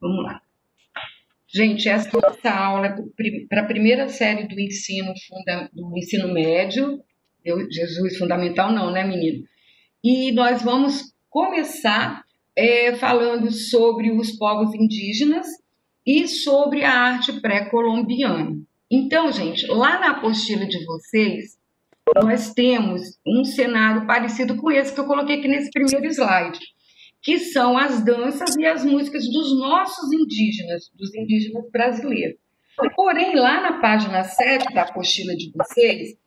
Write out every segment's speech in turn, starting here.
Vamos lá. Gente, essa nossa aula é para a primeira série do ensino médio. Jesus fundamental não, né, menino? E nós vamos começar falando sobre os povos indígenas e sobre a arte pré-colombiana. Então, gente, lá na apostila de vocês, nós temos um cenário parecido com esse que eu coloquei aqui nesse primeiro slide, que são as danças e as músicas dos nossos indígenas, dos indígenas brasileiros. Porém, lá na página 7 da apostila de vocês,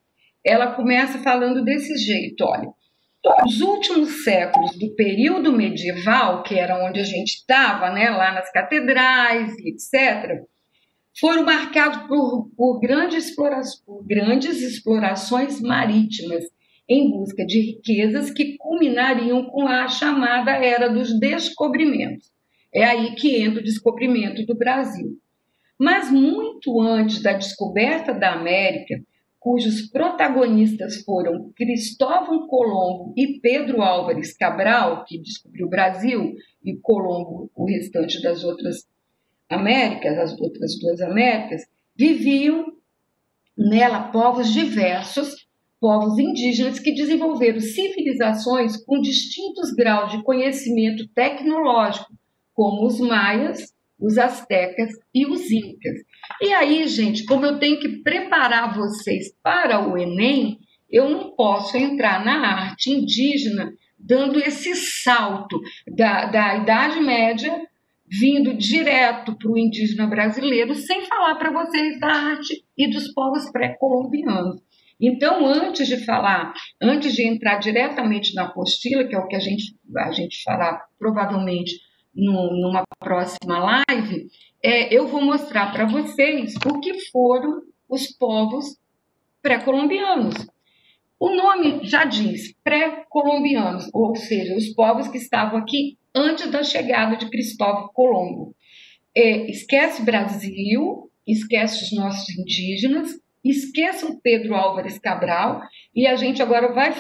ela começa falando desse jeito, olha, os últimos séculos do período medieval, que era onde a gente estava, né, lá nas catedrais, etc., foram marcados por grandes explorações marítimas, em busca de riquezas que culminariam com a chamada Era dos Descobrimentos. É aí que entra o descobrimento do Brasil. Mas muito antes da descoberta da América, cujos protagonistas foram Cristóvão Colombo e Pedro Álvares Cabral, que descobriu o Brasil, e Colombo o restante das outras Américas, as outras duas Américas, viviam nela povos diversos, povos indígenas que desenvolveram civilizações com distintos graus de conhecimento tecnológico, como os maias, os astecas e os incas. E aí, gente, como eu tenho que preparar vocês para o Enem, eu não posso entrar na arte indígena dando esse salto da Idade Média, vindo direto para o indígena brasileiro, sem falar para vocês da arte e dos povos pré-colombianos. Então, antes de entrar diretamente na apostila, que é o que a gente fará provavelmente numa próxima live, eu vou mostrar para vocês o que foram os povos pré-colombianos. O nome já diz, pré-colombianos, ou seja, os povos que estavam aqui antes da chegada de Cristóvão Colombo. Esquece Brasil, esquece os nossos indígenas, esqueçam Pedro Álvares Cabral, e a gente agora vai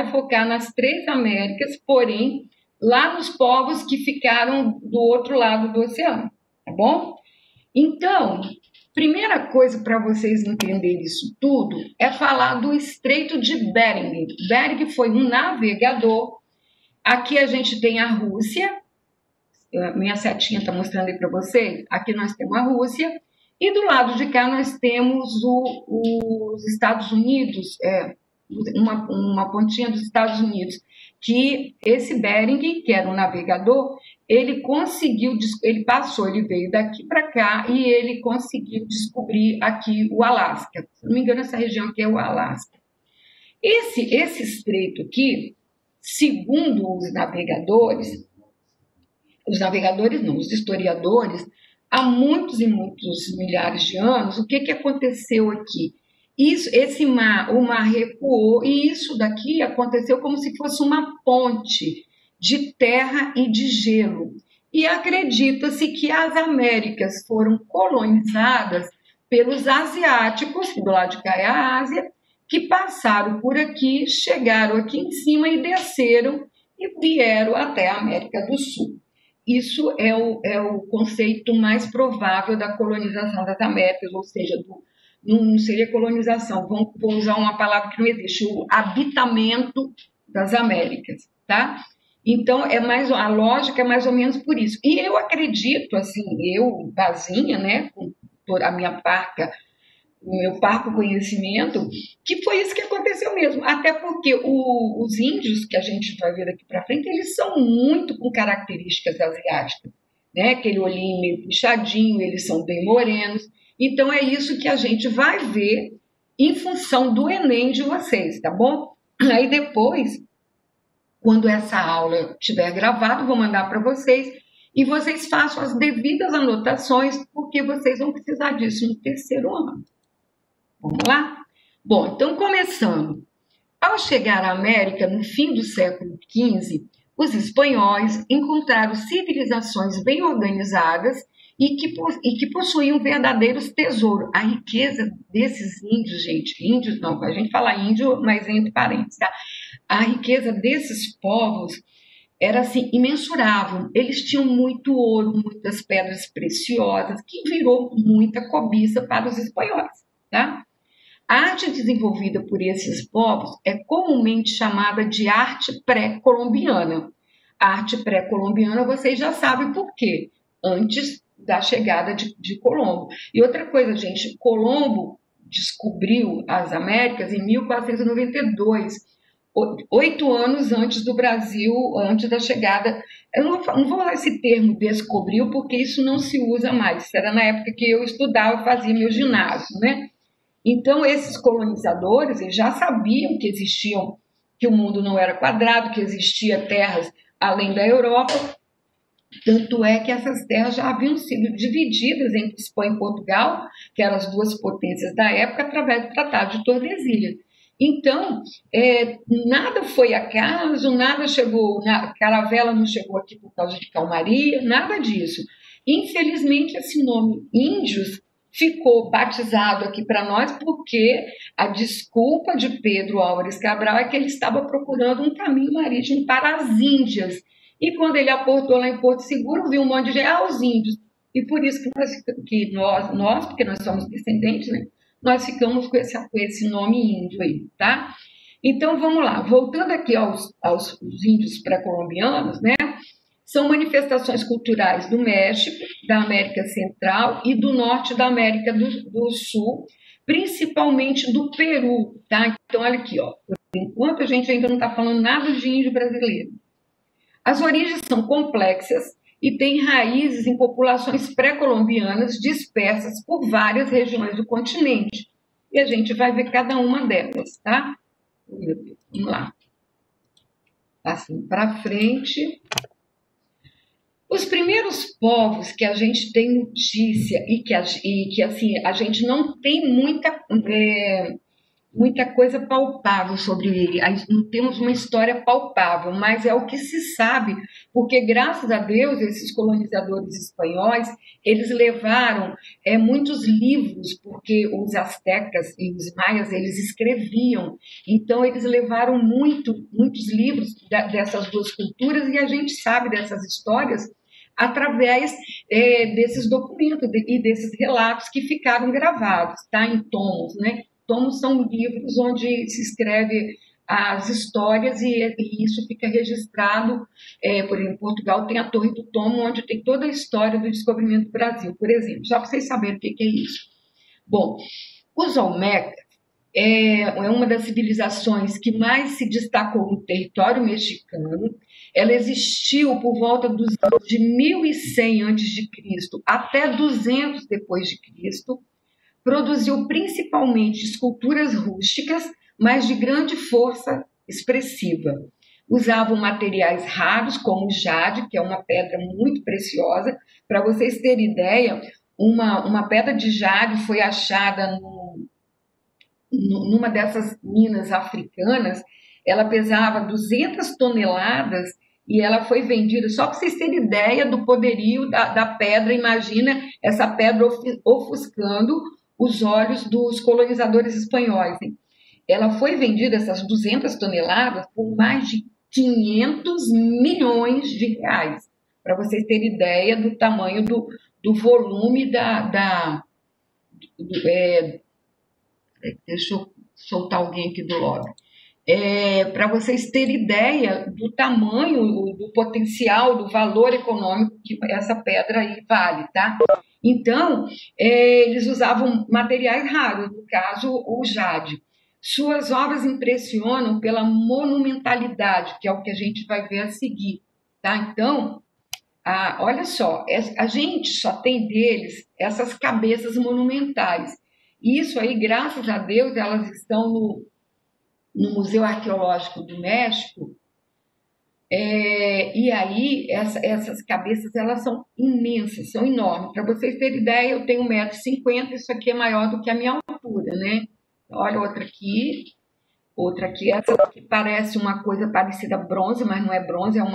focar nas três Américas, porém, lá nos povos que ficaram do outro lado do oceano, tá bom? Então, primeira coisa para vocês entenderem isso tudo é falar do Estreito de Bering. Bering foi um navegador. Aqui a gente tem a Rússia, minha setinha está mostrando aí para vocês, aqui nós temos a Rússia, e do lado de cá nós temos os Estados Unidos, uma pontinha dos Estados Unidos, que esse Bering, que era um navegador, ele veio daqui para cá e ele conseguiu descobrir aqui o Alasca. Se não me engano, essa região aqui é o Alasca. Esse estreito aqui, segundo os historiadores, há muitos e muitos milhares de anos, o que aconteceu aqui? O mar recuou e isso daqui aconteceu como se fosse uma ponte de terra e de gelo. E acredita-se que as Américas foram colonizadas pelos asiáticos, que do lado de cá é a Ásia, que passaram por aqui, chegaram aqui em cima e desceram e vieram até a América do Sul. Isso é o conceito mais provável da colonização das Américas, ou seja, não seria colonização, vou usar uma palavra que não existe, o habitamento das Américas, tá? Então, a lógica é mais ou menos por isso. E eu acredito, assim, Bazinha, né, com toda a minha o meu parco conhecimento, que foi isso que aconteceu mesmo. Até porque os índios, que a gente vai ver daqui para frente, eles são muito com características asiáticas, né? Aquele olhinho meio puxadinho, eles são bem morenos. Então, é isso que a gente vai ver em função do Enem de vocês, tá bom? Aí depois, quando essa aula estiver gravada, vou mandar para vocês e vocês façam as devidas anotações, porque vocês vão precisar disso no terceiro ano. Vamos lá? Bom, então começando. Ao chegar à América no fim do século XV, os espanhóis encontraram civilizações bem organizadas e que possuíam verdadeiros tesouros. A riqueza desses índios, gente, índios não, a gente fala índio, mas entre parênteses, tá? A riqueza desses povos era assim imensurável. Eles tinham muito ouro, muitas pedras preciosas, que virou muita cobiça para os espanhóis, tá? A arte desenvolvida por esses povos é comumente chamada de arte pré-colombiana. A arte pré-colombiana, vocês já sabem por quê, antes da chegada de Colombo. E outra coisa, gente, Colombo descobriu as Américas em 1492, 8 anos antes do Brasil, antes da chegada. Eu não vou usar esse termo descobriu, porque isso não se usa mais. Isso era na época que eu estudava, fazia meu ginásio, né? Então, esses colonizadores eles já sabiam que existiam, que o mundo não era quadrado, que existia terras além da Europa. Tanto é que essas terras já haviam sido divididas entre Espanha e Portugal, que eram as duas potências da época, através do Tratado de Tordesilhas. Então, nada foi acaso, nada chegou, a caravela não chegou aqui por causa de calmaria, nada disso. Infelizmente, esse nome índios ficou batizado aqui para nós porque a desculpa de Pedro Álvares Cabral é que ele estava procurando um caminho marítimo para as Índias. E quando ele aportou lá em Porto Seguro, viu um monte de gente, os índios. E por isso que nós, porque nós somos descendentes, né, nós ficamos com esse nome índio aí, tá? Então, vamos lá. Voltando aqui aos índios pré-colombianos, né? São manifestações culturais do México, da América Central e do norte da América do Sul, principalmente do Peru, tá? Então, olha aqui, ó. Por enquanto, a gente ainda não está falando nada de índio brasileiro. As origens são complexas e têm raízes em populações pré-colombianas dispersas por várias regiões do continente. E a gente vai ver cada uma delas, tá? Meu Deus, vamos lá. Assim para frente. Os primeiros povos que a gente tem notícia e que assim, a gente não tem muita coisa palpável sobre ele, não temos uma história palpável, mas é o que se sabe, porque graças a Deus esses colonizadores espanhóis, eles levaram muitos livros, porque os astecas e os maias, eles escreviam, então eles levaram muitos livros dessas duas culturas e a gente sabe dessas histórias através desses documentos e desses relatos que ficaram gravados, tá, em tomos, né? Tomos são livros onde se escreve as histórias e isso fica registrado. Por exemplo, em Portugal tem a Torre do Tomo, onde tem toda a história do descobrimento do Brasil, por exemplo, só para vocês saberem o que é isso. Bom, os Olmecas é uma das civilizações que mais se destacou no território mexicano. Ela existiu por volta dos anos de 1100 a.C. até 200 depois de Cristo. Produziu principalmente esculturas rústicas, mas de grande força expressiva. Usavam materiais raros, como o jade, que é uma pedra muito preciosa. Para vocês terem ideia, uma pedra de jade foi achada numa dessas minas africanas. Ela pesava 200 toneladas e ela foi vendida, só para vocês terem ideia do poderio da pedra. Imagina essa pedra ofuscando os olhos dos colonizadores espanhóis. Hein? Ela foi vendida, essas 200 toneladas, por mais de 500 milhões de reais, para vocês terem ideia do tamanho do volume deixa eu soltar alguém aqui do lobby. Para vocês terem ideia do tamanho, do potencial, do valor econômico que essa pedra aí vale, tá? Então, eles usavam materiais raros, no caso, o jade. Suas obras impressionam pela monumentalidade, que é o que a gente vai ver a seguir, tá? Então, olha só, a gente só tem deles essas cabeças monumentais. Isso aí, graças a Deus, elas estão no Museu Arqueológico do México. E aí, essas cabeças, elas são imensas, são enormes. Para vocês terem ideia, eu tenho 1,50 m, isso aqui é maior do que a minha altura, né? Olha outra aqui, essa aqui parece uma coisa parecida a bronze, mas não é bronze, é um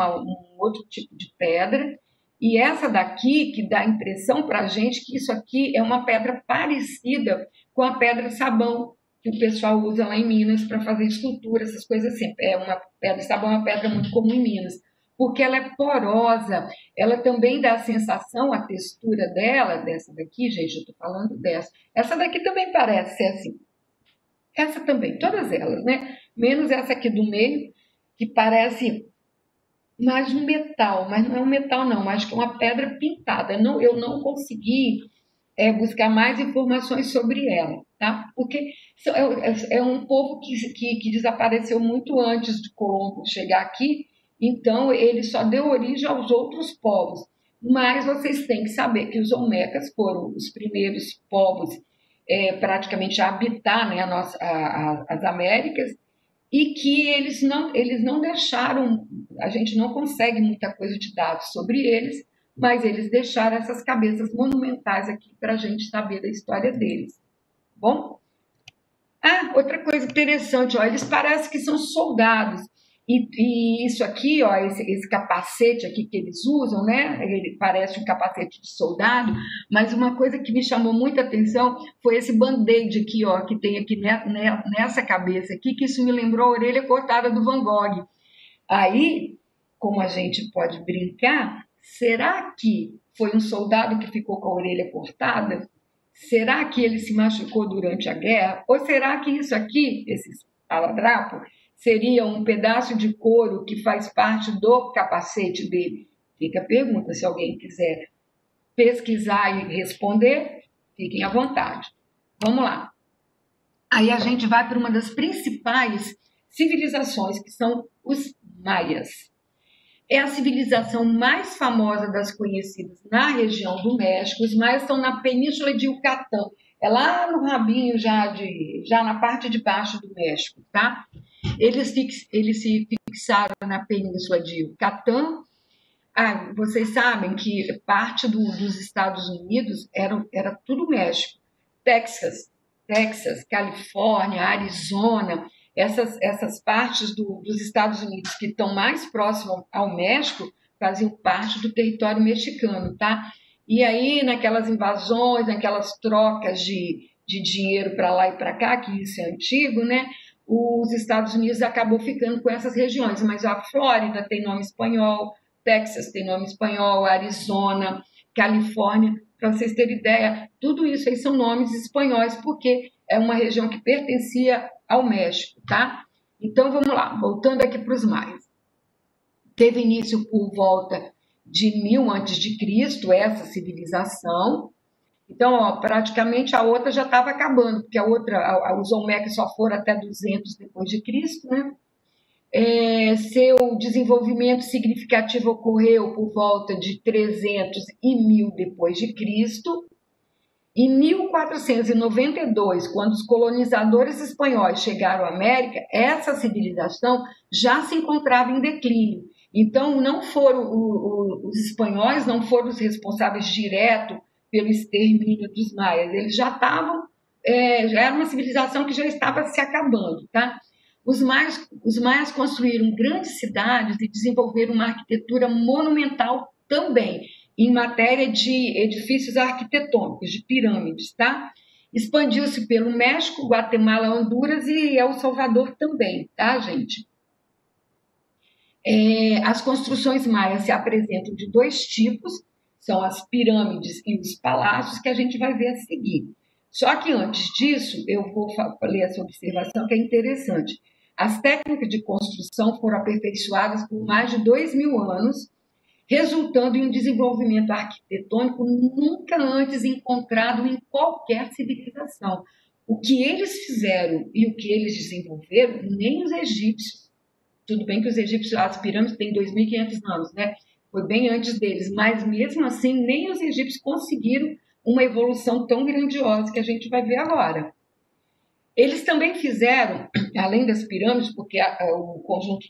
outro tipo de pedra. E essa daqui, que dá a impressão para a gente que isso aqui é uma pedra parecida com a pedra sabão, que o pessoal usa lá em Minas para fazer escultura, essas coisas assim. Uma pedra sabão é uma pedra muito comum em Minas. porque ela é porosa, ela também dá a sensação, a textura dela, dessa daqui, gente, eu estou falando dessa. Essa daqui também parece ser assim. Essa também, todas elas, né? Menos essa aqui do meio, que parece mais um metal, mas não é um metal não, acho que é uma pedra pintada. Não, eu não consegui buscar mais informações sobre ela, tá? Porque é um povo que desapareceu muito antes de Colombo chegar aqui, então ele só deu origem aos outros povos. Mas vocês têm que saber que os Olmecas foram os primeiros povos praticamente a habitar, né, as Américas, e que eles não deixaram, a gente não consegue muita coisa de dados sobre eles, mas eles deixaram essas cabeças monumentais aqui para a gente saber da história deles. Bom? Outra coisa interessante, ó, eles parecem que são soldados. E isso aqui, ó, esse capacete aqui que eles usam, né? Ele parece um capacete de soldado, mas uma coisa que me chamou muita atenção foi esse band-aid aqui, ó, que tem aqui nessa cabeça aqui, que isso me lembrou a orelha cortada do Van Gogh. Aí, como a gente pode brincar, será que foi um soldado que ficou com a orelha cortada? Será que ele se machucou durante a guerra? Ou será que isso aqui, esse esparadrapo, seria um pedaço de couro que faz parte do capacete dele? Fica a pergunta, se alguém quiser pesquisar e responder, fiquem à vontade. Vamos lá. Aí a gente vai para uma das principais civilizações, que são os maias. É a civilização mais famosa das conhecidas na região do México. Os maias estão na península de Yucatán. É lá no rabinho, já na parte de baixo do México, tá? Eles se fixaram na península de Yucatán. Vocês sabem que parte dos Estados Unidos era tudo México. Texas, Califórnia, Arizona, essas partes dos Estados Unidos que estão mais próximas ao México faziam parte do território mexicano, tá? E aí, naquelas invasões, naquelas trocas de dinheiro para lá e para cá, que isso é antigo, né? Os Estados Unidos acabou ficando com essas regiões, mas a Flórida tem nome espanhol, Texas tem nome espanhol, Arizona, Califórnia, para vocês terem ideia, tudo isso aí são nomes espanhóis, porque é uma região que pertencia ao México, tá? Então, vamos lá, voltando aqui para os maias. Teve início por volta de 1000 a.C., essa civilização. Então, ó, praticamente a outra já estava acabando, porque os Olmecas só foram até 200 depois de Cristo, né? Seu desenvolvimento significativo ocorreu por volta de 300 e 1000 depois de Cristo. Em 1492, quando os colonizadores espanhóis chegaram à América, essa civilização já se encontrava em declínio. Então, não foram os espanhóis não foram os responsáveis direto pelo extermínio dos maias. Eles já era uma civilização que já estava se acabando, tá? Os maias construíram grandes cidades e desenvolveram uma arquitetura monumental também, em matéria de edifícios arquitetônicos, de pirâmides, tá? Expandiu-se pelo México, Guatemala, Honduras e El Salvador também, tá, gente? As construções maias se apresentam de dois tipos, são as pirâmides e os palácios, que a gente vai ver a seguir. Só que antes disso, eu vou ler essa observação que é interessante. As técnicas de construção foram aperfeiçoadas por mais de 2000 anos, resultando em um desenvolvimento arquitetônico nunca antes encontrado em qualquer civilização. O que eles fizeram e o que eles desenvolveram, nem os egípcios. Tudo bem que os egípcios, as pirâmides têm 2.500 anos, né? Foi bem antes deles, mas mesmo assim, nem os egípcios conseguiram uma evolução tão grandiosa que a gente vai ver agora. Eles também fizeram, além das pirâmides, porque o conjunto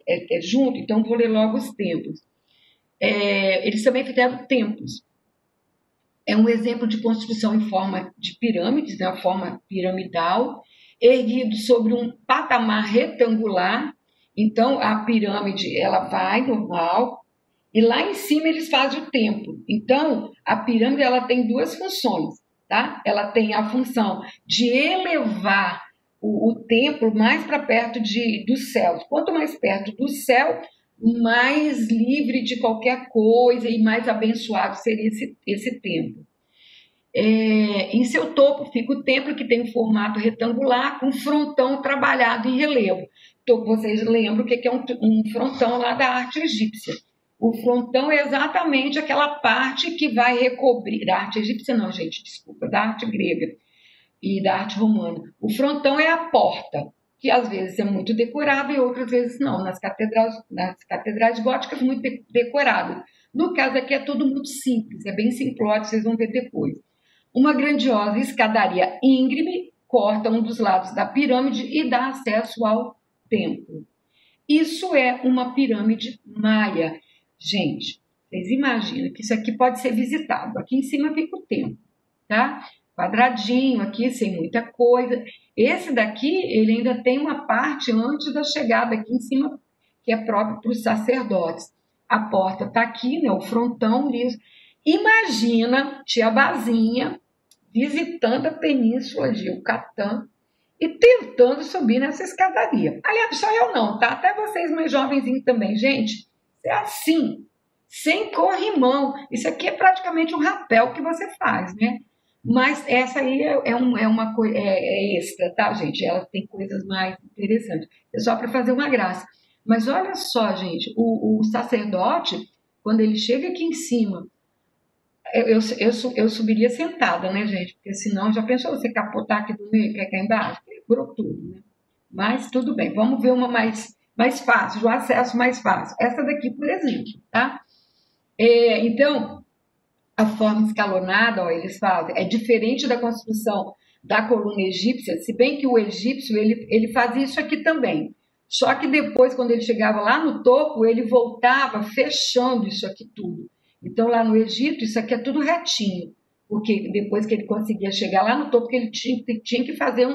é junto, então vou ler logo os templos. Eles também fizeram templos. É um exemplo de construção em forma de pirâmides, né, a forma piramidal, erguido sobre um patamar retangular. Então, a pirâmide ela vai normal, e lá em cima eles fazem o templo. Então, a pirâmide ela tem duas funções, tá? Ela tem a função de elevar o templo mais para perto do céu. Quanto mais perto do céu, mais livre de qualquer coisa e mais abençoado seria esse templo. Em seu topo fica o templo, que tem um formato retangular com frontão trabalhado em relevo. Então, vocês lembram o que é um frontão lá da arte egípcia. O frontão é exatamente aquela parte que vai recobrir, da arte egípcia não, gente, desculpa, da arte grega e da arte romana. O frontão é a porta, que às vezes é muito decorada e outras vezes não. Nas catedrais góticas, muito decoradas. No caso aqui é tudo muito simples, é bem simplório, vocês vão ver depois. Uma grandiosa escadaria íngreme corta um dos lados da pirâmide e dá acesso ao templo. Isso é uma pirâmide maia. Gente, vocês imaginam que isso aqui pode ser visitado. Aqui em cima fica o templo, tá? Quadradinho aqui, sem muita coisa. Esse daqui, ele ainda tem uma parte antes da chegada aqui em cima, que é próprio para os sacerdotes. A porta está aqui, né? O frontão liso. Imagina tia Bazinha visitando a península de Yucatán e tentando subir nessa escadaria. Aliás, só eu não, tá? Até vocês mais jovenzinhos também. Gente, é assim, sem corrimão. Isso aqui é praticamente um rapel que você faz, né? Mas essa aí uma coisa extra, tá, gente? Ela tem coisas mais interessantes. É só para fazer uma graça. Mas olha só, gente, o sacerdote, quando ele chega aqui em cima, eu subiria sentada, né, gente? Porque senão, já pensou você capotar aqui do meio, quer cá embaixo? Quebrou tudo, né? Mas tudo bem, vamos ver uma mais fácil, de um acesso mais fácil. Essa daqui, por exemplo, tá? Então, a forma escalonada, ó, eles fazem, é diferente da construção da coluna egípcia, se bem que o egípcio, ele fazia isso aqui também. Só que depois, quando ele chegava lá no topo, ele voltava fechando isso aqui tudo. Então, lá no Egito, isso aqui é tudo retinho, porque depois que ele conseguia chegar lá no topo, ele tinha que fazer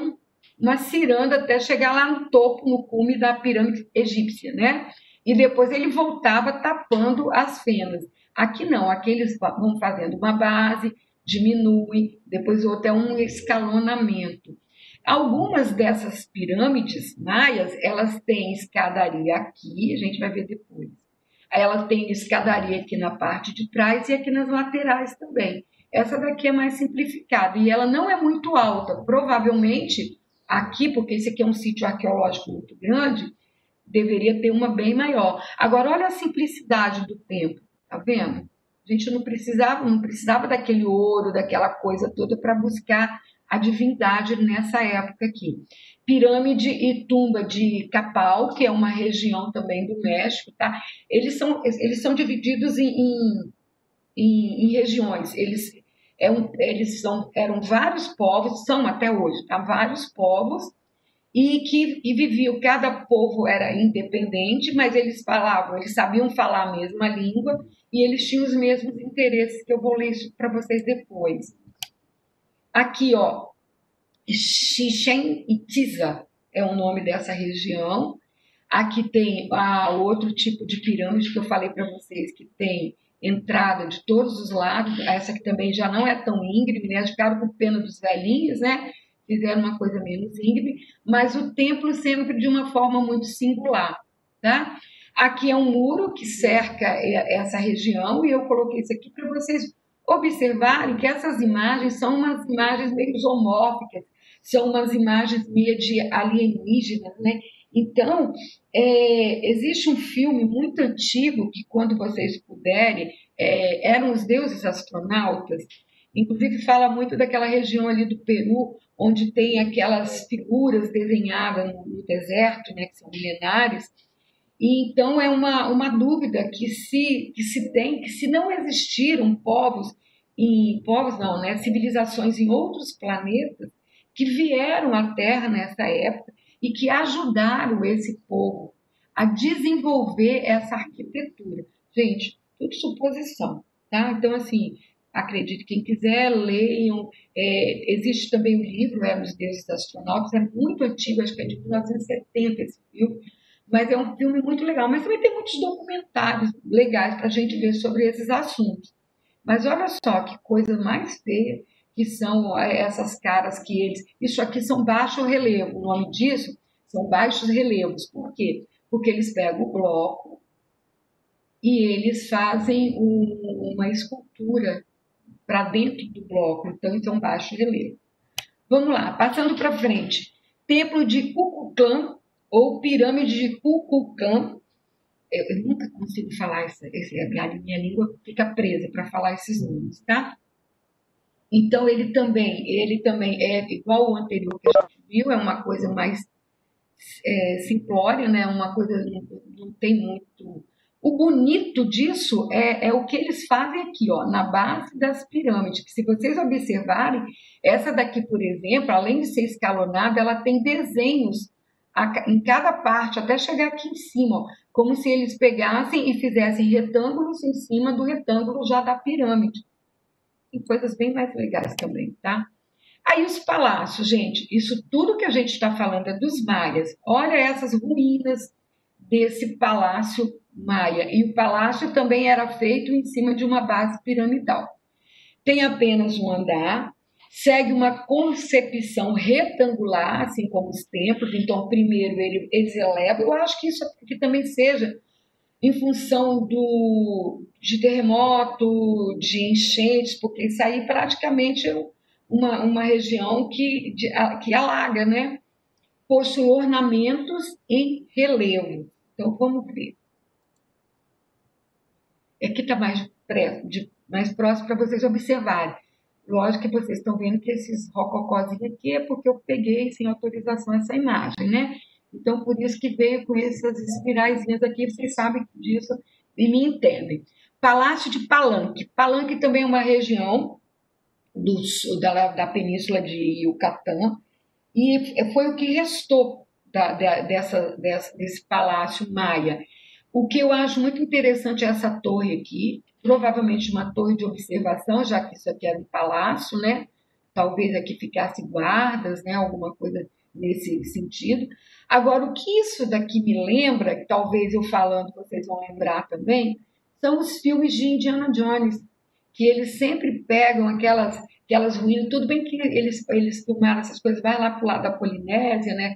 uma ciranda até chegar lá no topo, no cume da pirâmide egípcia, né? E depois ele voltava tapando as fendas. Aqui não, aqui eles vão fazendo uma base, diminui, depois outra é um escalonamento. Algumas dessas pirâmides maias, elas têm escadaria aqui, a gente vai ver depois. Ela tem escadaria aqui na parte de trás e aqui nas laterais também. Essa daqui é mais simplificada e ela não é muito alta. Provavelmente aqui, porque esse aqui é um sítio arqueológico muito grande, deveria ter uma bem maior. Agora, olha a simplicidade do templo, tá vendo? A gente não precisava daquele ouro, daquela coisa toda para buscar a divindade nessa época aqui. Pirâmide e tumba de Capal, que é uma região também do México, tá? Eles são divididos em regiões. Eram vários povos, são até hoje, tá? Vários povos, e viviam, cada povo era independente, mas eles sabiam falar a mesma língua e eles tinham os mesmos interesses, que eu vou ler isso para vocês depois. Aqui, ó, Chichén Itzá é o nome dessa região. Aqui tem outro tipo de pirâmide que eu falei para vocês, que tem entrada de todos os lados. Essa aqui também já não é tão íngreme, né? Ficaram com pena dos velhinhos, né? Fizeram uma coisa menos íngreme, mas o templo sempre de uma forma muito singular, tá? Aqui é um muro que cerca essa região e eu coloquei isso aqui para vocês observarem que essas imagens são umas imagens meio zoomórficas, são umas imagens meio de alienígenas, né? Então, existe um filme muito antigo que, quando vocês puderem, eram os deuses astronautas, inclusive fala muito daquela região ali do Peru, onde tem aquelas figuras desenhadas no deserto, né, que são milenares. E então é uma dúvida que se tem, que se não existiram civilizações em outros planetas que vieram à Terra nessa época e que ajudaram esse povo a desenvolver essa arquitetura. Gente, tudo suposição, tá? Então, assim, acredite quem quiser, leiam. Existe também o livro, Os Deuses Astronautas, é muito antigo, acho que é de 1970 esse filme, mas é um filme muito legal. Mas também tem muitos documentários legais para a gente ver sobre esses assuntos. Mas olha só que coisa mais feia que são essas caras que eles... Isso aqui são baixo relevo, o nome disso são baixos relevos. Por quê? Porque eles pegam o bloco, e eles fazem uma escultura para dentro do bloco, então isso é um baixo relevo. Vamos lá, passando para frente. Templo de Kukulkan, ou Pirâmide de Kukulkan. Eu nunca consigo falar isso, minha língua fica presa para falar esses nomes, tá? Então ele também é igual ao anterior que a gente viu, é uma coisa mais simplória, né? Uma coisa não tem muito. O bonito disso é o que eles fazem aqui, ó, na base das pirâmides. Que se vocês observarem, essa daqui, por exemplo, além de ser escalonada, ela tem desenhos em cada parte, até chegar aqui em cima, ó, como se eles pegassem e fizessem retângulos em cima do retângulo já da pirâmide. Tem coisas bem mais legais também, tá? Aí os palácios, gente, isso tudo que a gente está falando é dos maias. Olha essas ruínas desse palácio maia. E o palácio também era feito em cima de uma base piramidal. Tem apenas um andar, segue uma concepção retangular, assim como os templos. Então, primeiro eles elevam. Eu acho que isso aqui também seja em função de terremoto, de enchentes, porque isso aí praticamente é uma região que alaga, né? Possui ornamentos em relevo. Então, vamos ver. Aqui está mais próximo para vocês observarem. Lógico que vocês estão vendo que esses rococózinhos aqui é porque eu peguei sem autorização essa imagem, né? Então, por isso que veio com essas espiraizinhas aqui, vocês sabem disso e me entendem. Palácio de Palanque. Palanque também é uma região da península de Yucatán, e foi o que restou desse palácio maia. O que eu acho muito interessante é essa torre aqui, provavelmente uma torre de observação, já que isso aqui era um palácio, né? Talvez aqui ficasse guardas, né? Alguma coisa nesse sentido. Agora, o que isso daqui me lembra, que talvez eu falando vocês vão lembrar também, são os filmes de Indiana Jones, que eles sempre pegam aquelas ruínas. Tudo bem que eles filmaram essas coisas, vai lá para o lado da Polinésia, né?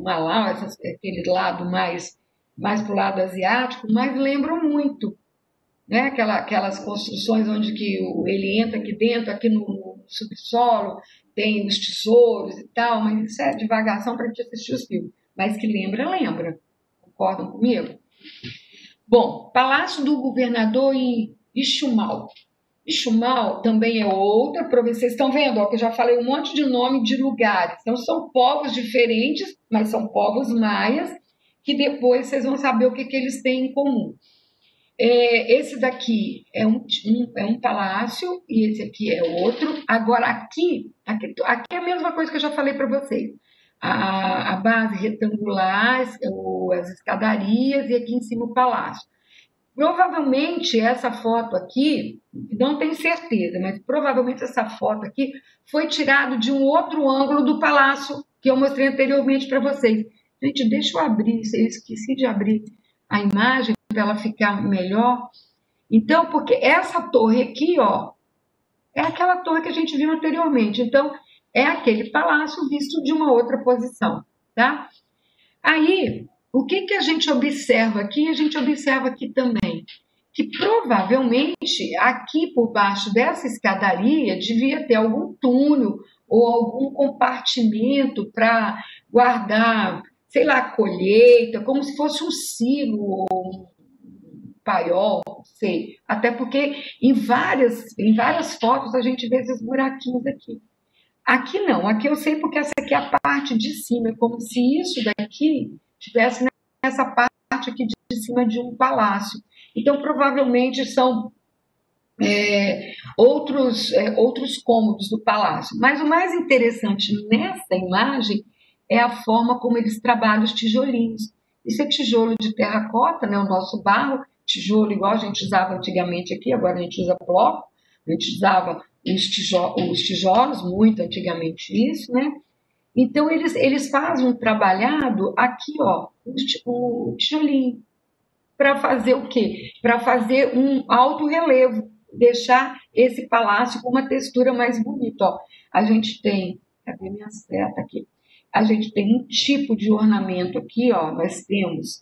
Malau, aquele lado mais para o lado asiático, mas lembram muito, né? Aquelas construções onde que ele entra aqui dentro, aqui no subsolo, tem os tesouros e tal, mas isso é divagação para a gente assistir os filmes. Mas que lembra. Concordam comigo? Bom, Palácio do Governador em Ixumal. Ixumal também é outra província. Vocês estão vendo, ó, que eu já falei um monte de nome de lugares. Então, são povos diferentes, mas são povos maias, que depois vocês vão saber o que eles têm em comum. Esse daqui é um palácio e esse aqui é outro. Agora, aqui é a mesma coisa que eu já falei para vocês. A base retangular, as escadarias e aqui em cima o palácio. Provavelmente essa foto aqui, não tenho certeza, mas provavelmente essa foto aqui foi tirada de um outro ângulo do palácio que eu mostrei anteriormente para vocês. Gente, deixa eu abrir, eu esqueci de abrir a imagem para ela ficar melhor. Então, porque essa torre aqui, ó, é aquela torre que a gente viu anteriormente. Então, é aquele palácio visto de uma outra posição, tá? Aí, o que a gente observa aqui? A gente observa aqui também que provavelmente aqui por baixo dessa escadaria devia ter algum túnel ou algum compartimento para guardar, sei lá, colheita, como se fosse um silo ou um paiol, não sei. Até porque em várias fotos a gente vê esses buraquinhos aqui. Aqui não, aqui eu sei porque essa aqui é a parte de cima, é como se isso daqui estivesse nessa parte aqui de cima de um palácio. Então, provavelmente são outros cômodos do palácio. Mas o mais interessante nessa imagem é a forma como eles trabalham os tijolinhos. Isso é tijolo de terracota, né? O nosso barro, tijolo igual a gente usava antigamente aqui, agora a gente usa bloco, a gente usava os tijolos, muito antigamente isso, né? Então, eles fazem um trabalhado aqui, ó, o tijolinho, para fazer o quê? Para fazer um alto relevo, deixar esse palácio com uma textura mais bonita, ó. A gente tem, cadê minha seta aqui? A gente tem um tipo de ornamento aqui, ó, nós temos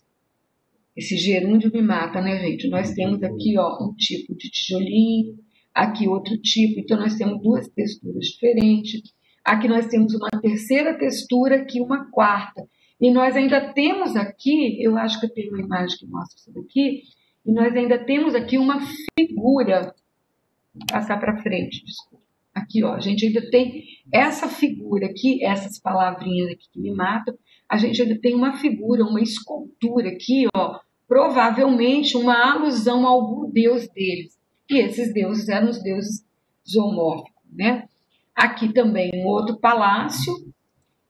Esse gerúndio me mata, né, gente? Nós temos aqui, ó, um tipo de tijolinho, aqui outro tipo, então nós temos duas texturas diferentes. Aqui nós temos uma terceira textura, aqui uma quarta. E nós ainda temos aqui, eu acho que eu tenho uma imagem que mostra isso daqui, e nós ainda temos aqui uma figura. Vou passar para frente, desculpa. Aqui, ó, a gente ainda tem essa figura aqui, essas palavrinhas aqui que me matam, a gente ainda tem uma figura, uma escultura aqui, ó, provavelmente uma alusão a algum deus deles. E esses deuses eram os deuses zoomórficos, né? Aqui também um outro palácio,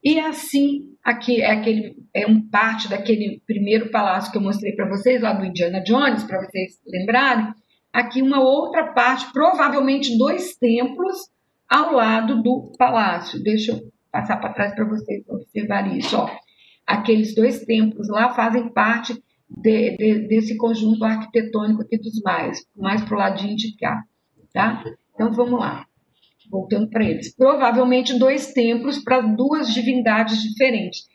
e assim, aqui é um parte daquele primeiro palácio que eu mostrei para vocês, lá do Indiana Jones, para vocês lembrarem. Aqui uma outra parte, provavelmente 2 templos ao lado do palácio. Deixa eu passar para trás para vocês observarem isso. Ó. Aqueles 2 templos lá fazem parte desse conjunto arquitetônico aqui dos maias, mais para o ladinho de cá. Tá? Então vamos lá. Voltando para eles. Provavelmente 2 templos para 2 divindades diferentes.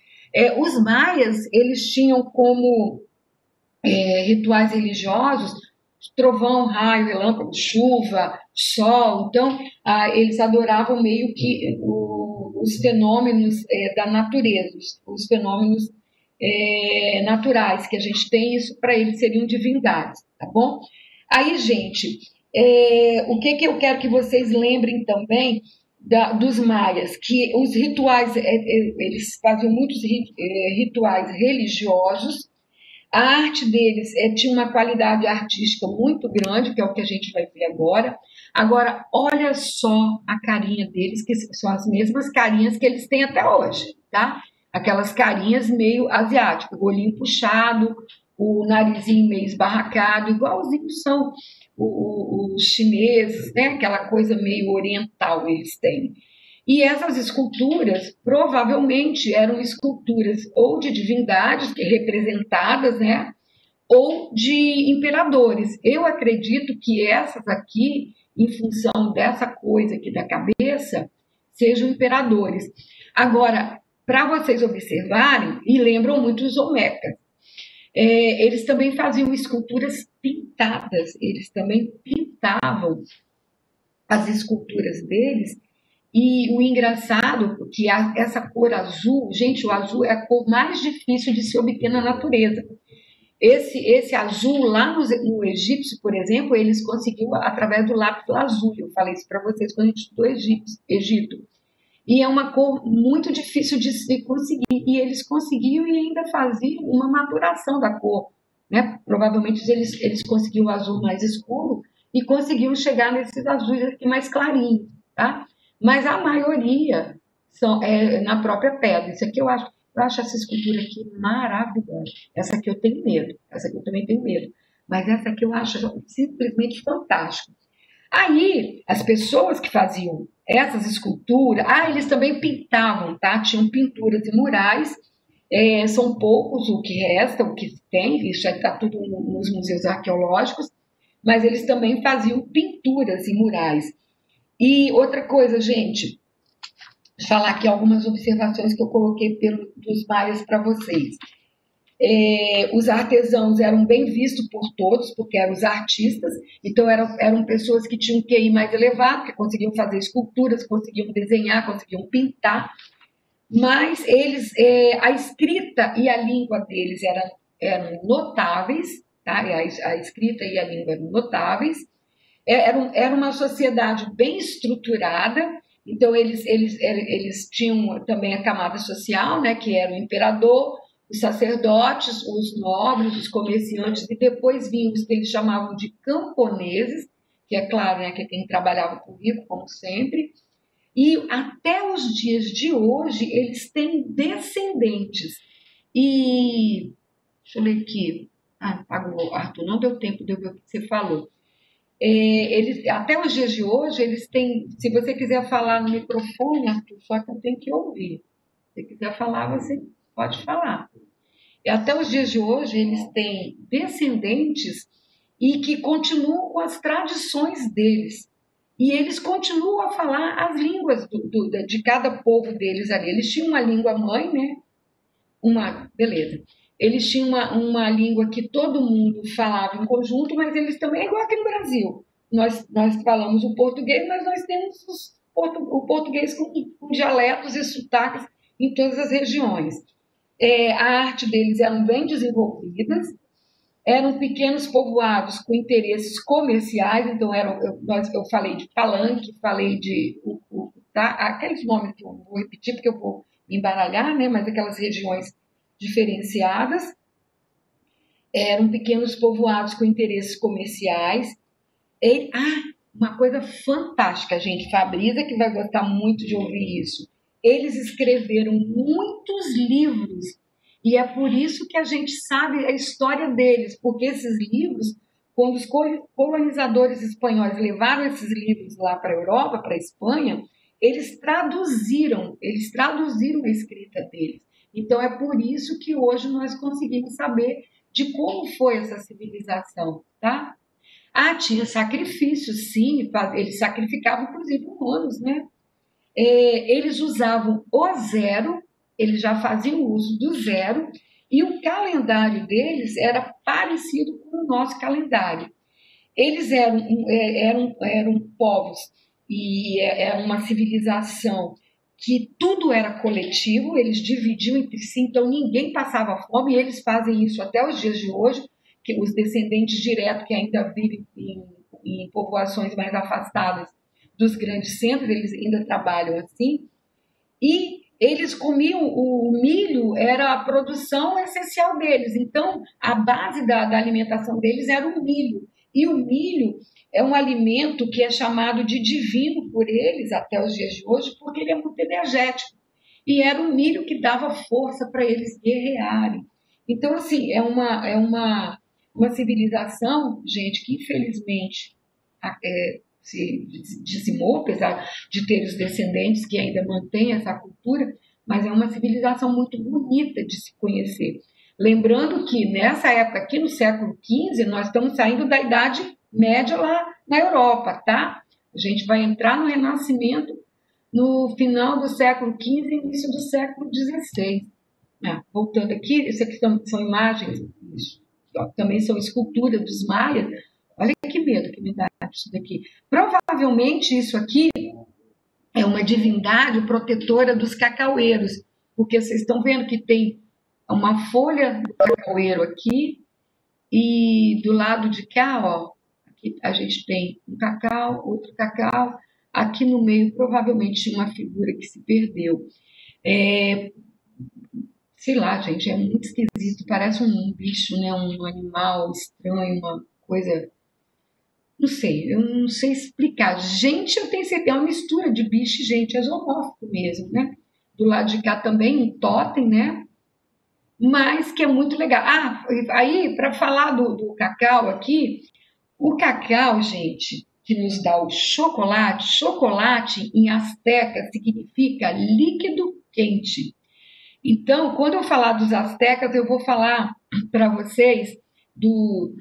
Os maias, eles tinham como rituais religiosos trovão, raio, relâmpago, chuva, sol. Então, eles adoravam meio que os fenômenos da natureza, os fenômenos naturais que a gente tem, isso para eles seriam divindades, tá bom? Aí, gente, o que eu quero que vocês lembrem também dos maias, que os rituais, eles faziam muitos rituais religiosos. A arte deles tinha uma qualidade artística muito grande, que é o que a gente vai ver agora. Agora, olha só a carinha deles, que são as mesmas carinhas que eles têm até hoje, tá? Aquelas carinhas meio asiáticas, o olhinho puxado, o narizinho meio esbarracado, igualzinho são os chineses, né? Aquela coisa meio oriental eles têm. E essas esculturas provavelmente eram esculturas ou de divindades representadas, né, ou de imperadores. Eu acredito que essas aqui, em função dessa coisa aqui da cabeça, sejam imperadores. Agora, para vocês observarem, e lembram muito os olmecas, eles também faziam esculturas pintadas, eles também pintavam as esculturas deles. E o engraçado é que essa cor azul, gente, o azul é a cor mais difícil de se obter na natureza. Esse azul lá no egípcio, por exemplo, eles conseguiram através do lápis lazuli. Eu falei isso para vocês quando a gente estudou Egito. E é uma cor muito difícil de se conseguir. E eles conseguiam e ainda faziam uma maturação da cor, né? Provavelmente eles conseguiam o azul mais escuro e conseguiam chegar nesses azuis aqui mais clarinhos, tá? Mas a maioria são na própria pedra. Isso aqui eu acho essa escultura aqui maravilhosa. Essa aqui eu tenho medo, essa aqui eu também tenho medo. Mas essa aqui eu acho simplesmente fantástica. Aí, as pessoas que faziam essas esculturas, eles também pintavam, tá? Tinham pinturas e murais, são poucos o que resta, o que tem, isso já está tudo nos museus arqueológicos, mas eles também faziam pinturas e murais. E outra coisa, gente, vou falar aqui algumas observações que eu coloquei dos maias para vocês. Os artesãos eram bem vistos por todos, porque eram os artistas, então eram pessoas que tinham um QI mais elevado, que conseguiam fazer esculturas, conseguiam desenhar, conseguiam pintar, mas eles, a escrita e a língua deles eram notáveis, tá? A escrita e a língua eram notáveis. Era uma sociedade bem estruturada, então eles tinham também a camada social, né, que era o imperador, os sacerdotes, os nobres, os comerciantes, e depois vinham os que eles chamavam de camponeses, que é claro, né, que é quem trabalhava por rico, como sempre, e até os dias de hoje eles têm descendentes. E, deixa eu ler aqui, apagou, Arthur, não deu tempo de eu ver o que você falou. Até os dias de hoje, eles têm, se você quiser falar no microfone, Arthur, só que eu tenho que ouvir. Se você quiser falar, você pode falar. E até os dias de hoje, eles têm descendentes e que continuam com as tradições deles. E eles continuam a falar as línguas de cada povo deles ali. Eles tinham uma língua mãe, né? Beleza. Eles tinham uma língua que todo mundo falava em conjunto, mas eles também, é igual aqui no Brasil. Nós falamos o português, mas nós temos o português com dialetos e sotaques em todas as regiões. A arte deles eram bem desenvolvidas, eram pequenos povoados com interesses comerciais, então eu falei de palanque, falei de tá? Aqueles nomes que eu vou repetir porque eu vou me embaralhar, né? Mas aquelas regiões diferenciadas, eram pequenos povoados com interesses comerciais. Uma coisa fantástica, gente, Fabrícia que vai gostar muito de ouvir isso. Eles escreveram muitos livros e é por isso que a gente sabe a história deles, porque esses livros, quando os colonizadores espanhóis levaram esses livros lá para a Europa, para a Espanha, eles traduziram a escrita deles. Então é por isso que hoje nós conseguimos saber de como foi essa civilização, tá? Tinha sacrifícios, sim, eles sacrificavam, inclusive, humanos, né? Eles usavam o zero, eles já faziam uso do zero, e o calendário deles era parecido com o nosso calendário. Eles eram povos, e era uma civilização que tudo era coletivo, eles dividiam entre si, então ninguém passava fome, e eles fazem isso até os dias de hoje, que os descendentes diretos que ainda vivem em povoações mais afastadas dos grandes centros, eles ainda trabalham assim, e eles comiam, o milho era a produção essencial deles, então a base da alimentação deles era o milho, e o milho é um alimento que é chamado de divino por eles até os dias de hoje, porque ele é muito energético, e era o milho que dava força para eles guerrearem. Então, assim, é uma civilização, gente, que infelizmente se dizimou, apesar de ter os descendentes que ainda mantêm essa cultura, mas é uma civilização muito bonita de se conhecer. Lembrando que nessa época, aqui no século XV, nós estamos saindo da Idade Média lá na Europa, tá? A gente vai entrar no Renascimento no final do século XV e início do século XVI. Voltando aqui, isso aqui são imagens, também são esculturas dos maias. Olha que medo que me dá isso daqui. Provavelmente isso aqui é uma divindade protetora dos cacaueiros, porque vocês estão vendo que tem uma folha do cacaueiro aqui, e do lado de cá, ó, aqui a gente tem um cacau, outro cacau, aqui no meio provavelmente tinha uma figura que se perdeu. Sei lá, gente, é muito esquisito, parece um bicho, né, um animal estranho, uma coisa, não sei, eu não sei explicar. Gente, eu tenho certeza, é uma mistura de bicho e gente, é zoomórfico mesmo, né? Do lado de cá também um totem, né? Mas que é muito legal. Aí, para falar do cacau aqui, o cacau, gente, que nos dá o chocolate em asteca significa líquido quente. Então, quando eu falar dos astecas, eu vou falar para vocês de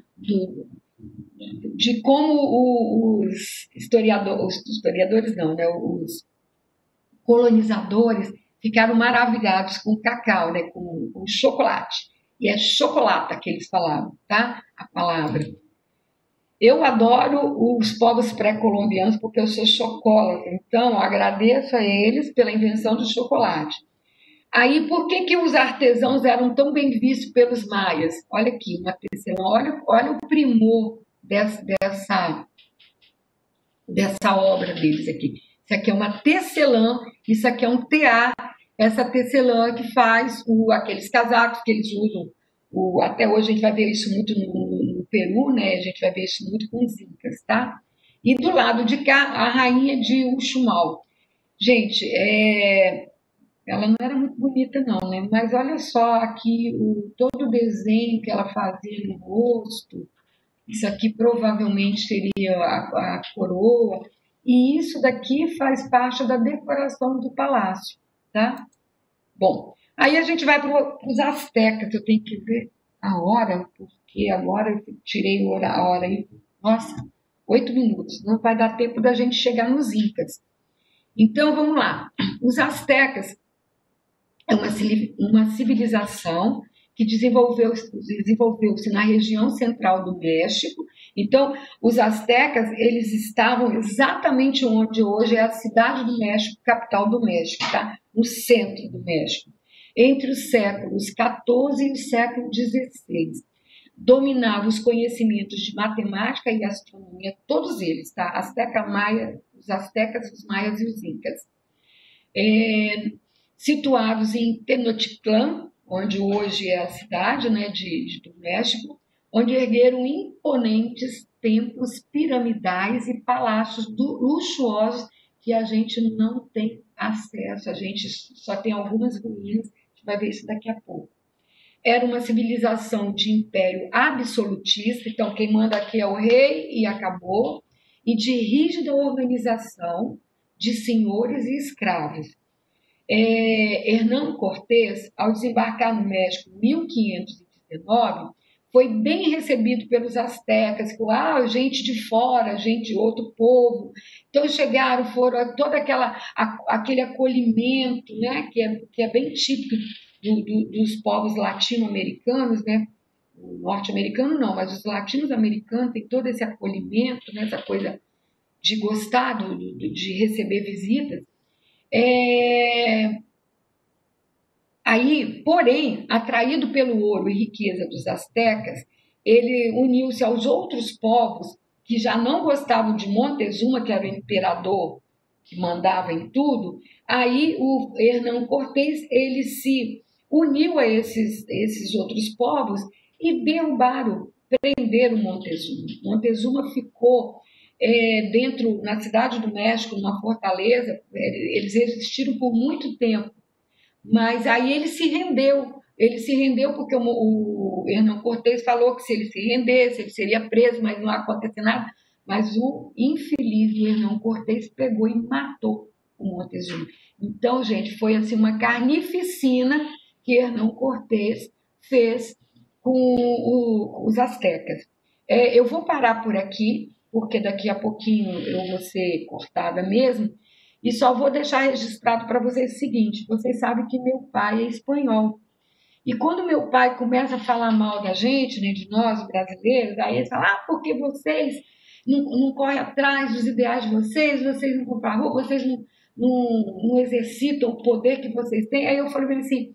como os historiadores não, né, os colonizadores ficaram maravilhados com o cacau, né, com o chocolate. E é chocolata que eles falavam, tá? A palavra. Eu adoro os povos pré-colombianos porque eu sou chocolate, então agradeço a eles pela invenção do chocolate. Aí, por que os artesãos eram tão bem vistos pelos maias? Olha aqui, uma tecelã, olha o primor dessa obra deles aqui. Isso aqui é uma tecelã, isso aqui é um tear, essa tecelã que faz aqueles casacos que eles usam. Até hoje a gente vai ver isso muito no Peru, né? A gente vai ver isso muito com os incas, tá? E do lado de cá, a rainha de Uxumal. Gente, ela não era muito bonita não, né? Mas olha só aqui todo o desenho que ela fazia no rosto. Isso aqui provavelmente seria a coroa. E isso daqui faz parte da decoração do palácio, tá? Bom, aí a gente vai para os astecas. Eu tenho que ver a hora, porque agora eu tirei a hora aí. Nossa, 8 minutos. Não vai dar tempo da gente chegar nos incas. Então, vamos lá. Os astecas é uma civilização que desenvolveu-se na região central do México. Então, os astecas, eles estavam exatamente onde hoje é a cidade do México, capital do México, tá? No centro do México, entre os séculos XIV e o século XVI. Dominava os conhecimentos de matemática e astronomia, todos eles, tá? Azteca, Maia, os astecas, os maias e os incas. Situados em Tenochtitlan, onde hoje é a cidade, né, do México, onde ergueram imponentes templos piramidais e palácios luxuosos que a gente não tem acesso, a gente só tem algumas ruínas, a gente vai ver isso daqui a pouco. Era uma civilização de império absolutista, então quem manda aqui é o rei e acabou, e de rígida organização de senhores e escravos. Hernán Cortés, ao desembarcar no México em 1519, foi bem recebido pelos astecas, gente de fora, gente de outro povo. Então chegaram, foram todo aquele acolhimento, né, que é bem típico dos povos latino-americanos, né? O norte-americano não, mas os latinos-americanos têm todo esse acolhimento, né, essa coisa de gostar de receber visitas. Aí, porém, atraído pelo ouro e riqueza dos astecas, ele uniu-se aos outros povos que já não gostavam de Montezuma, que era o imperador que mandava em tudo. Aí o Hernán Cortés, ele se uniu a esses outros povos e derrubaram, prenderam Montezuma. Montezuma ficou na cidade do México, numa fortaleza. Eles existiram por muito tempo, mas aí ele se rendeu porque o Hernán Cortés falou que se ele se rendesse, ele seria preso, mas não aconteceu nada. Mas o infeliz do Hernán Cortés pegou e matou o Montezuma. Então, gente, foi assim uma carnificina que Hernán Cortés fez com os astecas. Eu vou parar por aqui, porque daqui a pouquinho eu vou ser cortada mesmo, e só vou deixar registrado para vocês o seguinte: vocês sabem que meu pai é espanhol. E quando meu pai começa a falar mal da gente, né, de nós brasileiros, aí ele fala, porque vocês não correm atrás dos ideais de vocês não vão para a rua, vocês não exercitam o poder que vocês têm. Aí eu falei assim,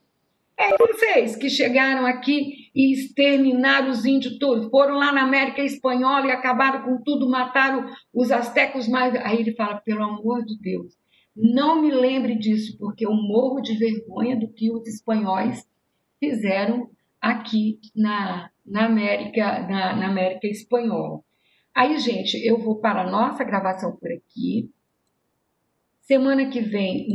vocês que chegaram aqui e exterminaram os índios todos, foram lá na América Espanhola e acabaram com tudo, mataram os astecos mais... Aí ele fala, pelo amor de Deus, não me lembre disso, porque eu morro de vergonha do que os espanhóis fizeram aqui na América Espanhola. Aí, gente, eu vou para a nossa gravação por aqui. Semana que vem